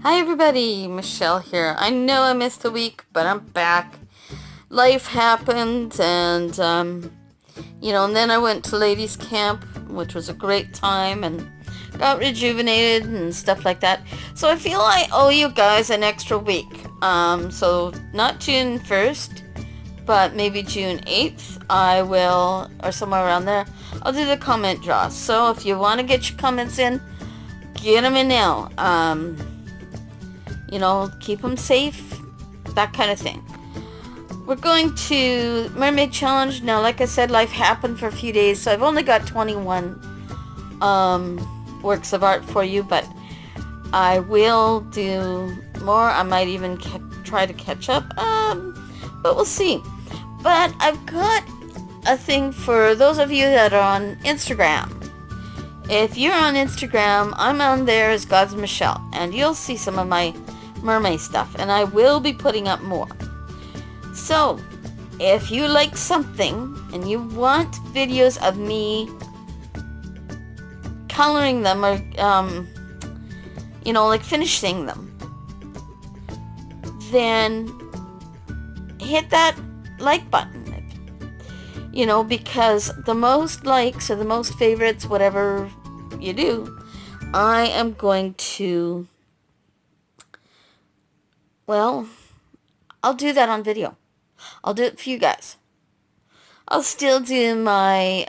Hi everybody, Michelle here. I know I missed a week, but I'm back. Life happened and then I went to ladies camp, which was a great time and got rejuvenated and stuff like that. So I feel I owe you guys an extra week. So not June 1st, but maybe June 8th, I will, or somewhere around there, I'll do the comment draw. So if you want to get your comments in, get them in now. Keep them safe, that kind of thing. We're going to Mermaid Challenge. Now, like I said, life happened for a few days, so I've only got 21 works of art for you, but I will do more. I might even try to catch up, but we'll see. But I've got a thing for those of you that are on Instagram. If you're on Instagram, I'm on there as God's Michelle, and you'll see some of my mermaid stuff, and I will be putting up more. So, if you like something and you want videos of me coloring them or, like finishing them, then hit that like button. Because the most likes or the most favorites, whatever you do, I am going to, I'll do that on video. I'll do it for you guys. I'll still do my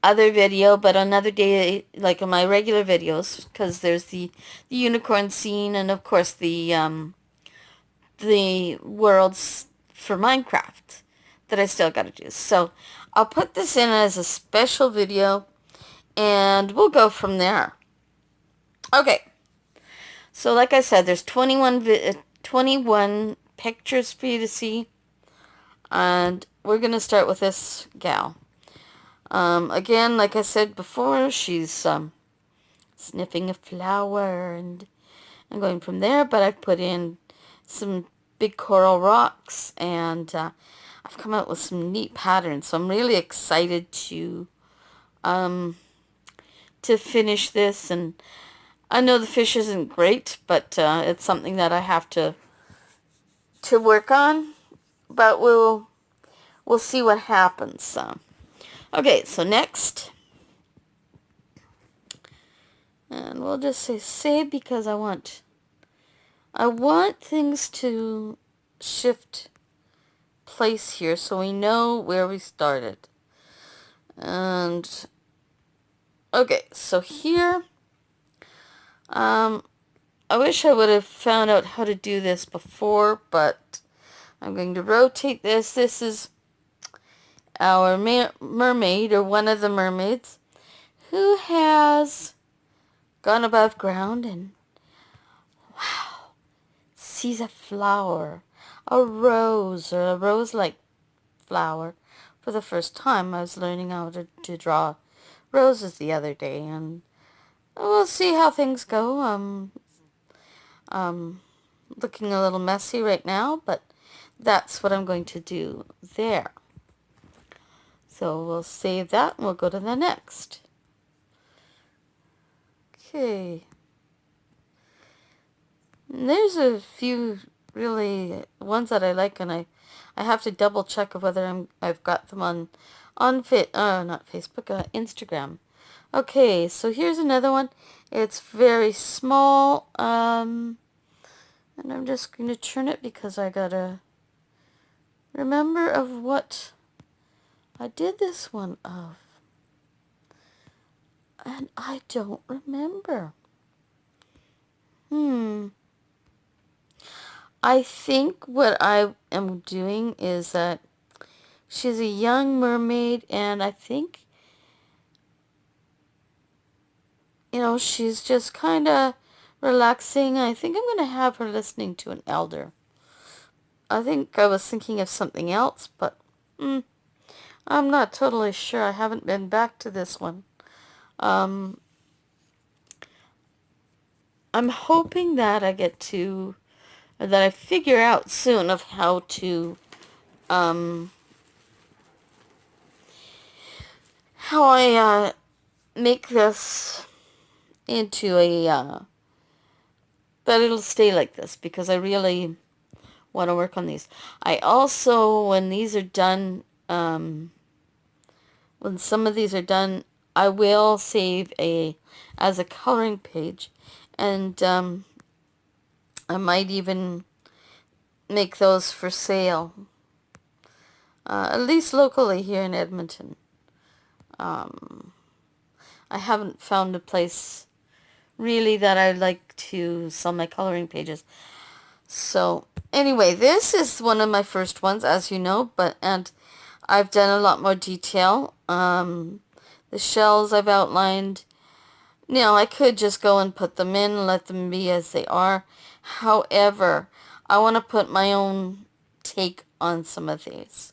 other video, but another day, like on my regular videos, because there's the unicorn scene and of course the worlds for Minecraft that I still got to do. So I'll put this in as a special video and we'll go from there. Okay. So like I said, there's 21 pictures for you to see. And we're going to start with this gal. Again, like I said before, she's sniffing a flower and I'm going from there. But I've put in some big coral rocks and I've come out with some neat patterns. So I'm really excited to finish this. And I know the fish isn't great, but it's something that I have to work on. But we'll see what happens. Okay, so next. And we'll just say save because I want things to shift place here so we know where we started. And okay, so here I wish I would have found out how to do this before, but I'm going to rotate this. This is our mermaid, or one of the mermaids, who has gone above ground and, wow, sees a flower, a rose, or a rose-like flower for the first time. I was learning how to draw roses the other day, and we'll see how things go. Looking a little messy right now, but that's what I'm going to do there. So we'll save that and we'll go to the next. Okay. And there's a few really ones that I like, and I have to double check of whether I've got them on not Facebook, Instagram. Okay, so here's another one. It's very small, and I'm just going to turn it because I gotta remember of what I did this one of. And I don't remember. I think what I am doing is that she's a young mermaid, and I think, she's just kind of relaxing. I think I'm going to have her listening to an elder. I think I was thinking of something else, but I'm not totally sure. I haven't been back to this one. I'm hoping that I get to, or that I figure out soon of how to, how I make this into a that it'll stay like this, because I really want to work on these. I also, when these are done, when some of these are done, I will save as a coloring page, and I might even make those for sale, at least locally here in Edmonton. I haven't found a place really that I like to sell my coloring pages. So anyway, this is one of my first ones, as you know, and I've done a lot more detail. The shells I've outlined. Now, I could just go and put them in and let them be as they are. However, I want to put my own take on some of these.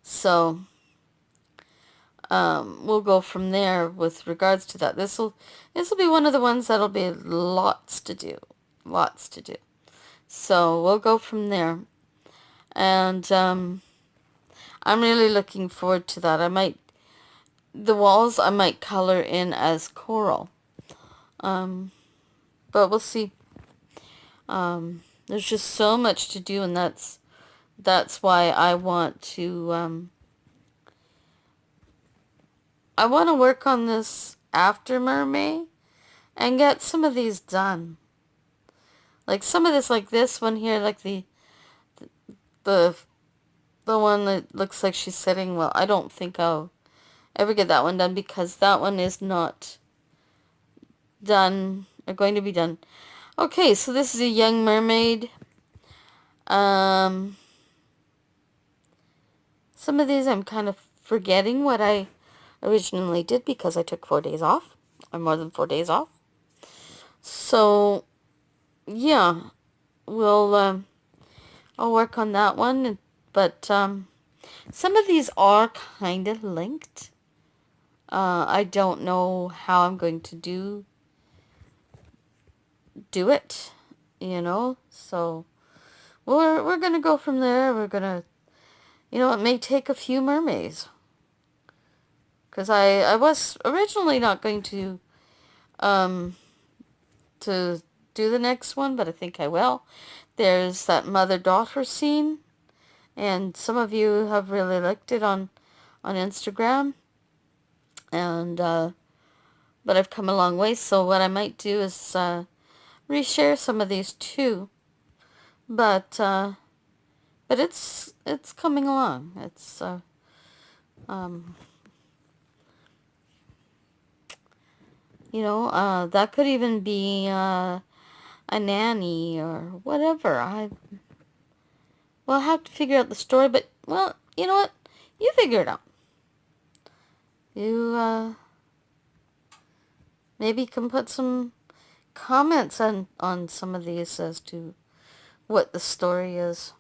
So, we'll go from there with regards to that. This will be one of the ones that'll be lots to do. Lots to do. So, we'll go from there. And, I'm really looking forward to that. The walls I might color in as coral. But we'll see. There's just so much to do, and that's why I want to work on this after Mermay and get some of these done. Like some of this, like this one here, like the one that looks like she's sitting. Well, I don't think I'll ever get that one done, because that one is not done, or going to be done. Okay, so this is a young mermaid. Some of these I'm kind of forgetting what I originally did, because I took 4 days off, or more than 4 days off. So, yeah, I'll work on that one, but some of these are kind of linked. I don't know how I'm going to do it, so we're gonna go from there. We're gonna, it may take a few mermaids, because I was originally not going to do the next one, but I think I will. There's that mother-daughter scene, and some of you have really liked it on Instagram, and but I've come a long way. So what I might do is reshare some of these too, but it's coming along. It's that could even be a nanny or whatever. We'll have to figure out the story, but, well, you know what? You figure it out. You maybe can put some comments on some of these as to what the story is.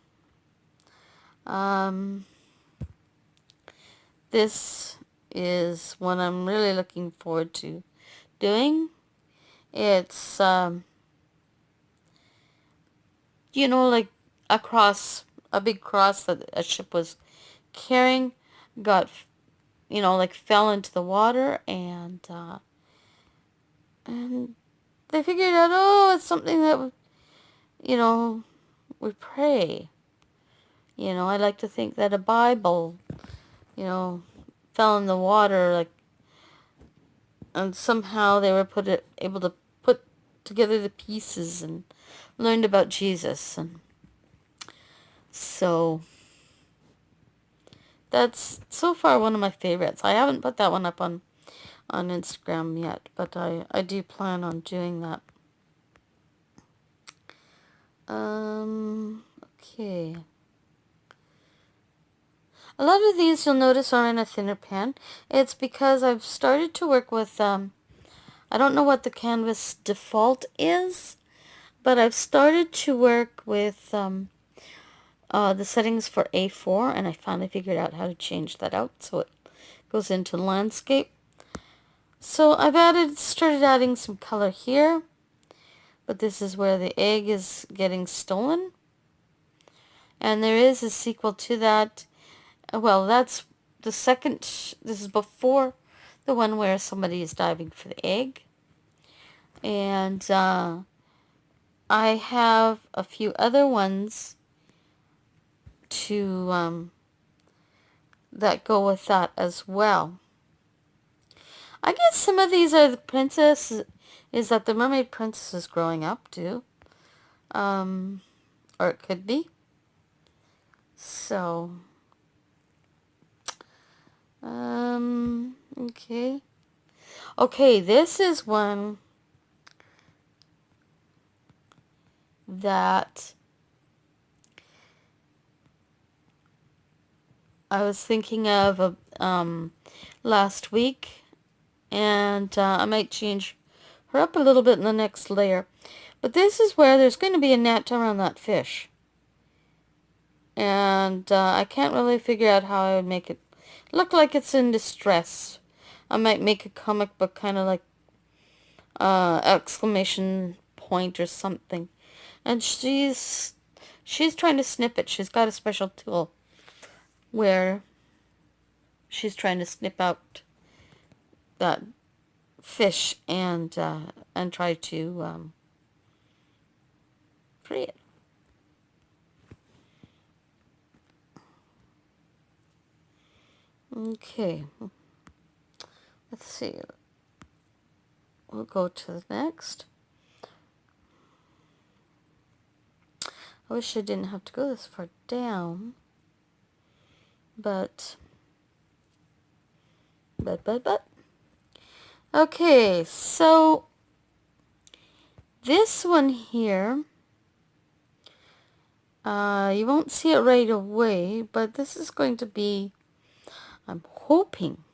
This is one I'm really looking forward to doing. It's like a big cross that a ship was carrying got, fell into the water, and they figured out, oh, it's something that, we pray. I like to think that a Bible, fell in the water, and somehow they were able to put together the pieces and learned about Jesus, and so that's so far one of my favorites. I haven't put that one up on Instagram yet, but I do plan on doing that. Okay. A lot of these, you'll notice, are in a thinner pan. It's because I've started to work with, I don't know what the canvas default is, but I've started to work with the settings for A4, and I finally figured out how to change that out so it goes into landscape. So I've started adding some color here, but this is where the egg is getting stolen. And there is a sequel to that. Well, that's the second, this is before the one where somebody is diving for the egg. And I I have a few other ones to that go with that as well. I guess some of these are the princess, is that the mermaid princess is growing up too. Or it could be. So, okay. Okay, this is one that I was thinking of last week, and I might change her up a little bit in the next layer. But this is where there's going to be a net around that fish. And I can't really figure out how I would make it look like it's in distress. I might make a comic book kind of like exclamation point or something. And she's trying to snip it. She's got a special tool where she's trying to snip out that fish and try to free it. Okay, let's see. We'll go to the next. I wish I didn't have to go this far down, but. Okay, so this one here, you won't see it right away, but this is going to be, I'm hoping,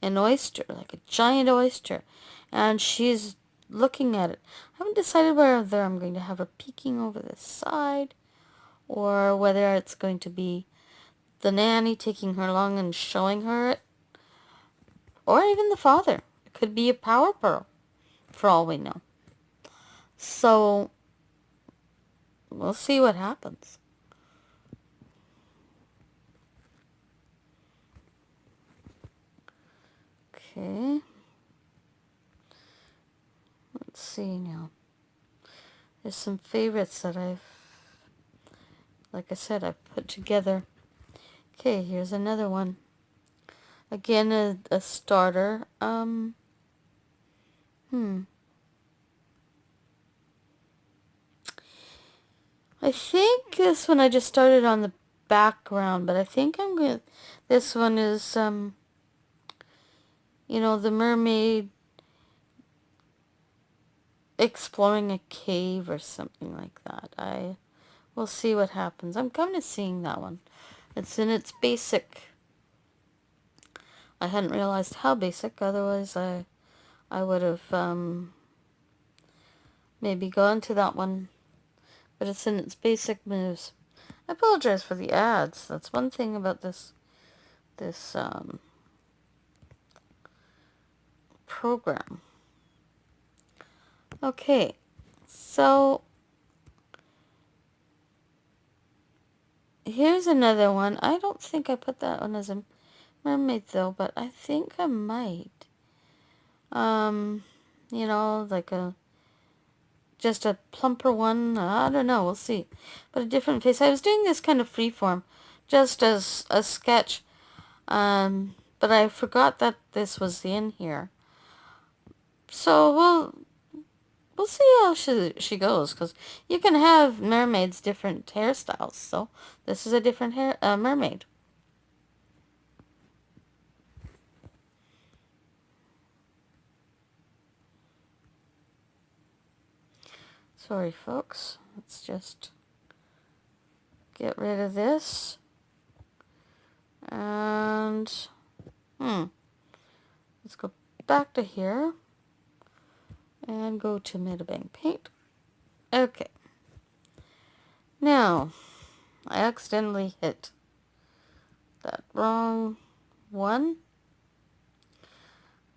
an oyster, like a giant oyster, and she's looking at it. I haven't decided whether I'm going to have her peeking over the side, or whether it's going to be the nanny taking her along and showing her it, or even the father. It could be a power pearl, for all we know. So, we'll see what happens. Okay. Let's see now. There's some favorites that like I said, I've put together. Okay, here's another one. Again, a starter. I think this one I just started on the background, but I think I'm going to, this one is, you know, the mermaid exploring a cave or something like that. We'll see what happens. I'm kind of seeing that one. It's in its basic. I hadn't realized how basic, otherwise I would have maybe gone to that one. But it's in its basic moves. I apologize for the ads. That's one thing about this program. Okay, so here's another one. I don't think I put that one as a mermaid though, but I think I might. You know, like just a plumper one. I don't know, we'll see. But a different face. I was doing this kind of freeform, just as a sketch. But I forgot that this was in here. So we'll see how she goes, because you can have mermaids different hairstyles. So this is a different mermaid. Sorry, folks. Let's just get rid of this. And let's go back to here and go to MediBang Paint. Okay. Now, I accidentally hit that wrong one.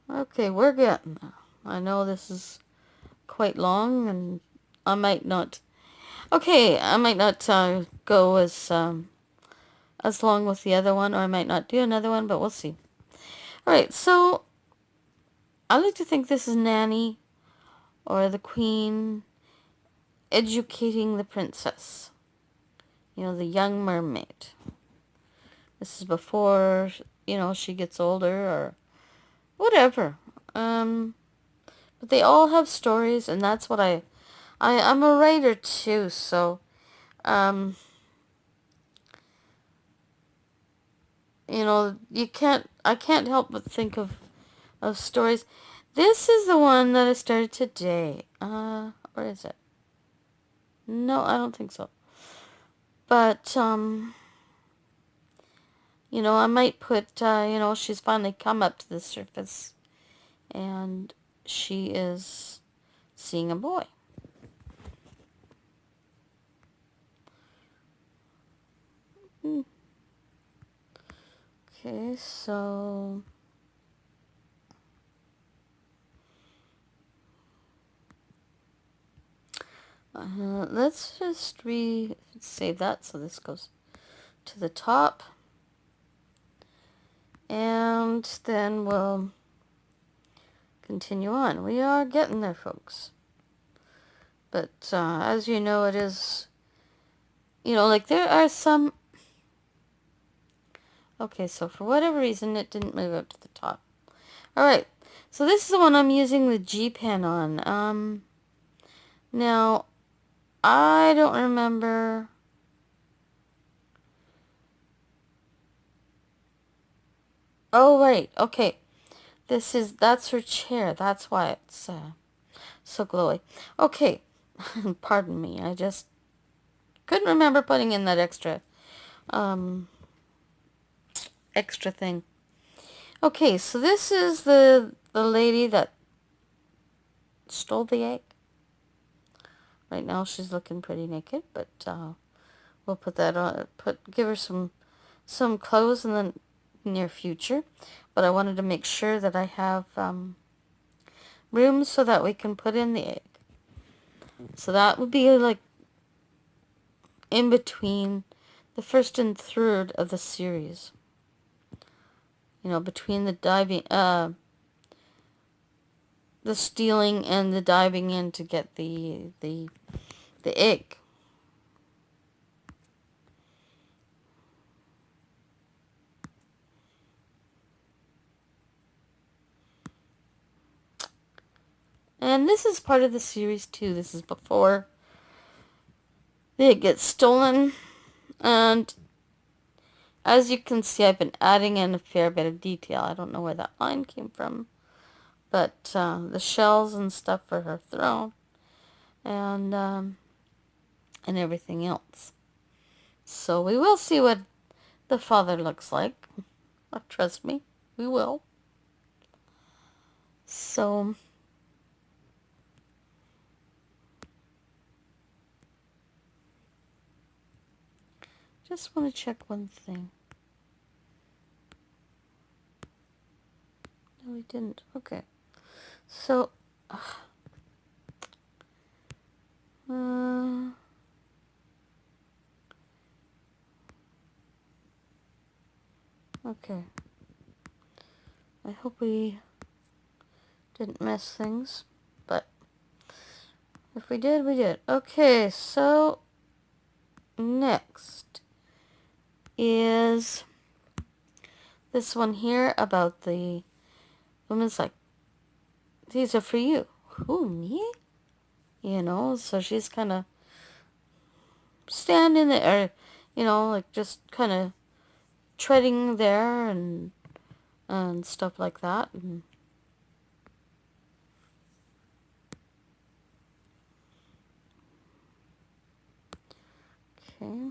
Okay, we're getting there. I know this is quite long, and I might not. Okay, I might not go as long with the other one, or I might not do another one, but we'll see. Alright, so I like to think this is Nanny or the Queen educating the princess. You know, the young mermaid. This is before, you know, she gets older or whatever. But they all have stories, and that's what I'm a writer too, so, you know, I can't help but think of stories. This is the one that I started today. Or is it? No, I don't think so. But, you know, I might put, you know, she's finally come up to the surface, and she is seeing a boy. Okay, so... let's just save that so this goes to the top. And then we'll continue on. We are getting there, folks. But as you know, it is, you know, like there are some... Okay, so for whatever reason, it didn't move up to the top. Alright, so this is the one I'm using the G pen on. Now, I don't remember... Oh, right, okay. That's her chair. That's why it's so glowy. Okay, pardon me. I just couldn't remember putting in that extra thing. Okay, so this is the lady that stole the egg. Right now she's looking pretty naked, but we'll put that on. Give her some clothes in the near future. But I wanted to make sure that I have room so that we can put in the egg. So that would be like in between the first and third of the series. You know, between the diving, the stealing and the diving in to get the egg. And this is part of the series too. This is before the egg gets stolen. And as you can see, I've been adding in a fair bit of detail. I don't know where that line came from. But the shells and stuff for her throne. And everything else. So we will see what the father looks like. Trust me, we will. So... just want to check one thing. No, we didn't. Okay. So... okay. I hope we didn't mess things, but if we did, we did. Okay, so next is this one here about the woman's like, these are for you. Who, me? You know, so she's kind of standing there, you know, like just kind of treading there and stuff like that. And okay.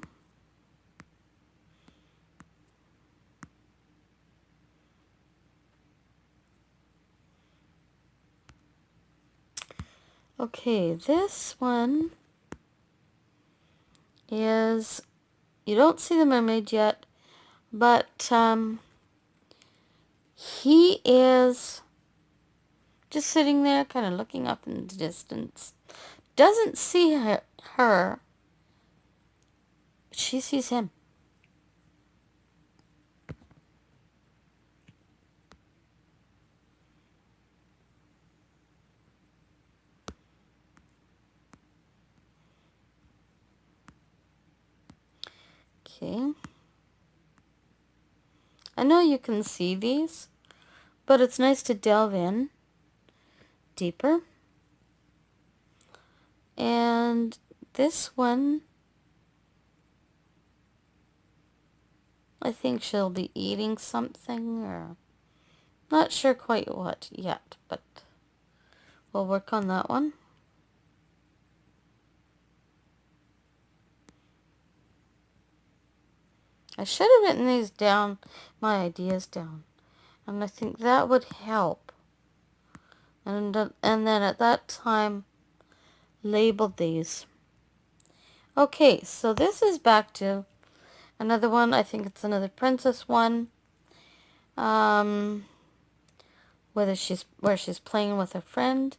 Okay, this one is, you don't see the mermaid yet, but he is just sitting there kind of looking up in the distance. Doesn't see her. She sees him. Okay. I know you can see these, but it's nice to delve in deeper. And this one, I think she'll be eating something, or not sure quite what yet, but we'll work on that one. I should have written these down, my ideas down, and I think that would help. And then at that time, labeled these. Okay, so this is back to another one. I think it's another princess one. Where she's playing with her friend.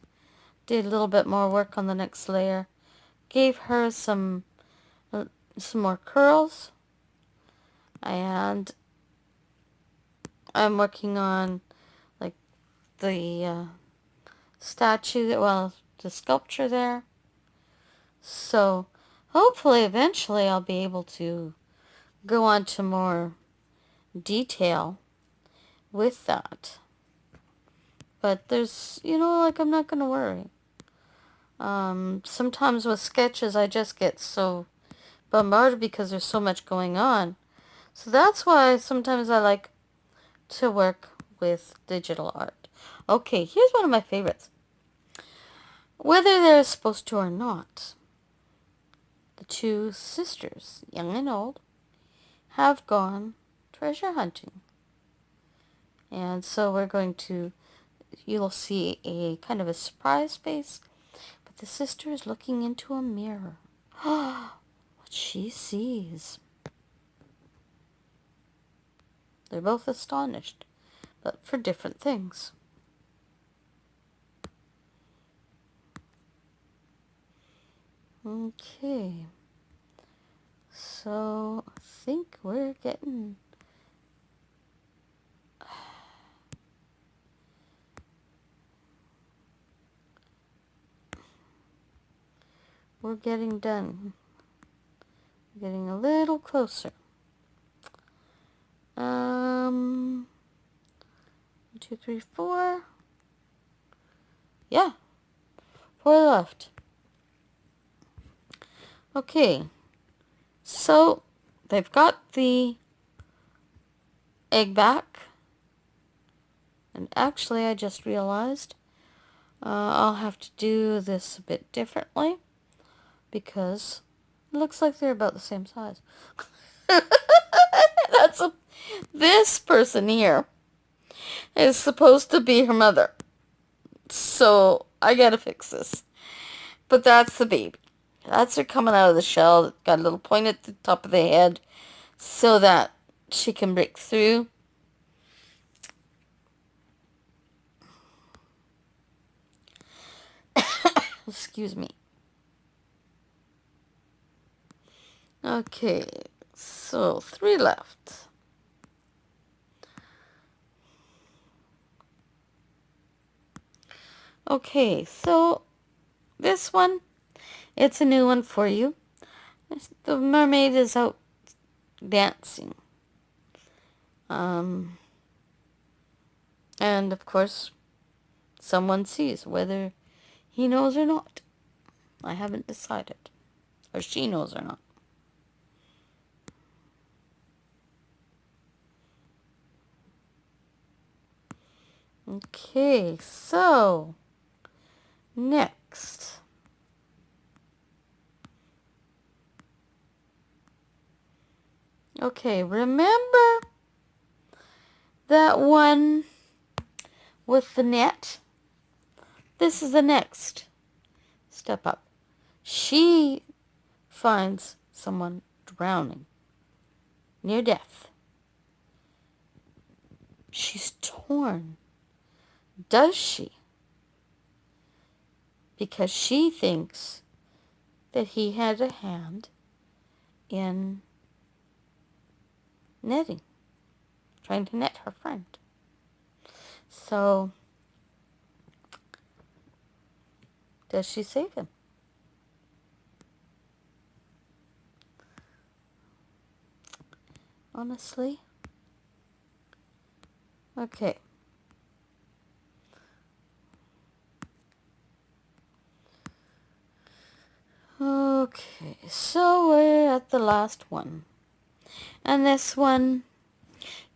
Did a little bit more work on the next layer. Gave her some more curls. And I'm working on like the statue, well, the sculpture there. So hopefully eventually I'll be able to go on to more detail with that. But there's, like, I'm not going to worry. Sometimes with sketches I just get so bombarded because there's so much going on. So that's why sometimes I like to work with digital art. Okay, here's one of my favorites. Whether they're supposed to or not, the two sisters, young and old, have gone treasure hunting. And so we're going to, you'll see a kind of a surprise face, but the sister is looking into a mirror. What she sees. They're both astonished, but for different things. Okay. So I think we're getting done. We're getting a little closer. 1, 2, 3, 4. Yeah, 4 left. Okay, so they've got the egg back, and actually I just realized I'll have to do this a bit differently because it looks like they're about the same size. This person here is supposed to be her mother, so I gotta fix this. But that's the baby. That's her coming out of the shell. Got a little point at the top of the head so that she can break through. Excuse me. Okay, so 3 left. Okay, so this one, it's a new one for you. The mermaid is out dancing. And of course, someone sees, whether he knows or not. I haven't decided. Or she knows or not. Okay, so next. Okay, remember that one with the net? This is the next step up. She finds someone drowning, near death. She's torn. Does she? Because she thinks that he had a hand in netting, trying to net her friend. So, does she save him? honestly. Okay. Okay, so we're at the last one. And this one,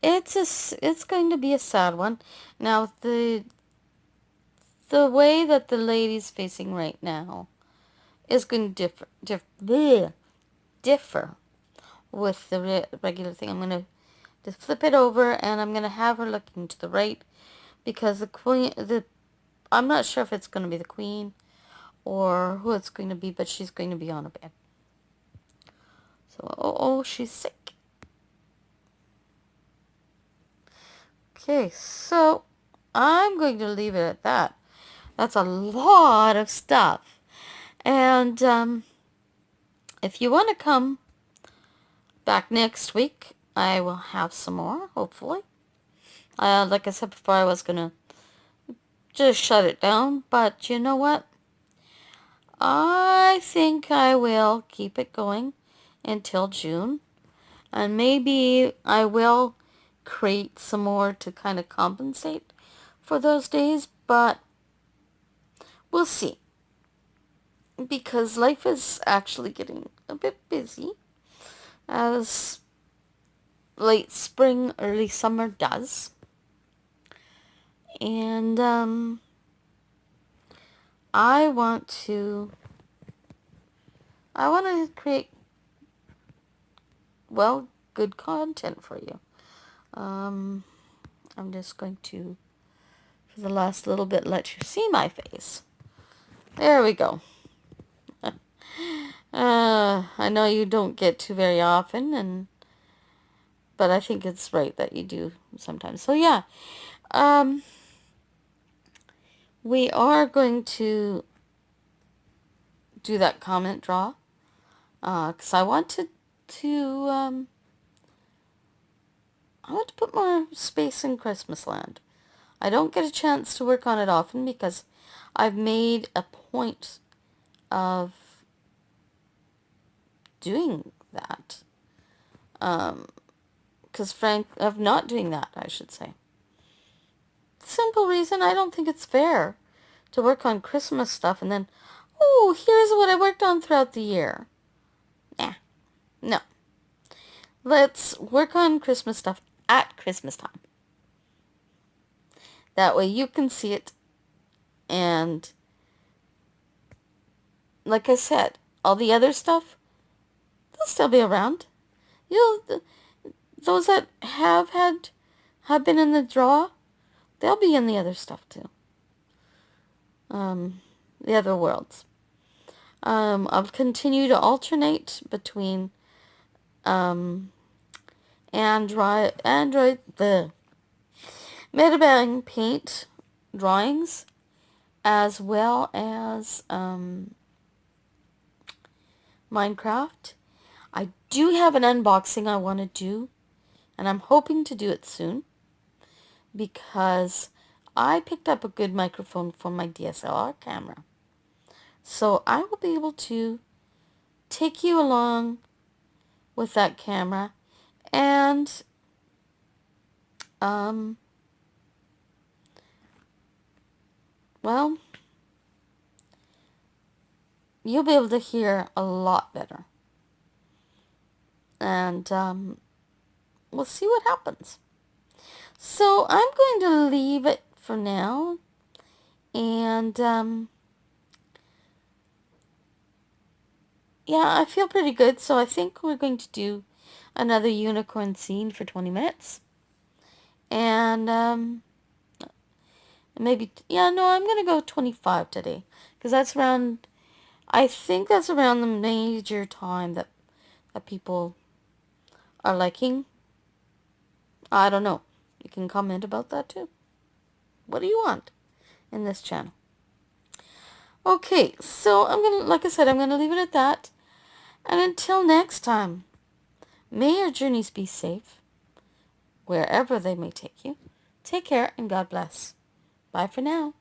it's going to be a sad one. Now, the way that the lady's facing right now is going to differ with the regular thing. I'm going to just flip it over, and I'm going to have her looking to the right, because I'm not sure if it's going to be the queen or who it's going to be, but she's going to be on a bed. So, oh, she's sick. Okay, so I'm going to leave it at that. That's a lot of stuff. And if you want to come back next week, I will have some more, hopefully. Like I said before, I was going to just shut it down, but you know what? I think I will keep it going until June, and maybe I will create some more to kind of compensate for those days, but we'll see, because life is actually getting a bit busy, as late spring, early summer does. And I want to create, well, good content for you. I'm just going to, for the last little bit, let you see my face. There we go. I know you don't get to very often, but I think it's right that you do sometimes. So yeah, we are going to do that comment draw, because I want to put more space in Christmas Land. I don't get a chance to work on it often because I've made a point of doing that. Of not doing that, I should say. Simple reason, I don't think it's fair to work on Christmas stuff and then, oh, here's what I worked on throughout the year. No. Let's work on Christmas stuff at Christmas time. That way you can see it, and like I said, all the other stuff, they'll still be around. Those that have been in the draw, they'll be in the other stuff too. The other worlds. I'll continue to alternate between Android the MediBang Paint drawings, as well as Minecraft. I do have an unboxing I want to do, and I'm hoping to do it soon, because I picked up a good microphone for my DSLR camera. So I will be able to take you along with that camera, and well, you'll be able to hear a lot better. And we'll see what happens. So I'm going to leave it for now. And yeah, I feel pretty good. So I think we're going to do another unicorn scene for 20 minutes. And maybe, yeah, no, I'm going to go 25 today. Because that's around, I think that's around the major time that people are liking. I don't know. You can comment about that too. What do you want in this channel? Okay, so like I said, I'm gonna leave it at that. And until next time, may your journeys be safe, wherever they may take you. Take care and God bless. Bye for now.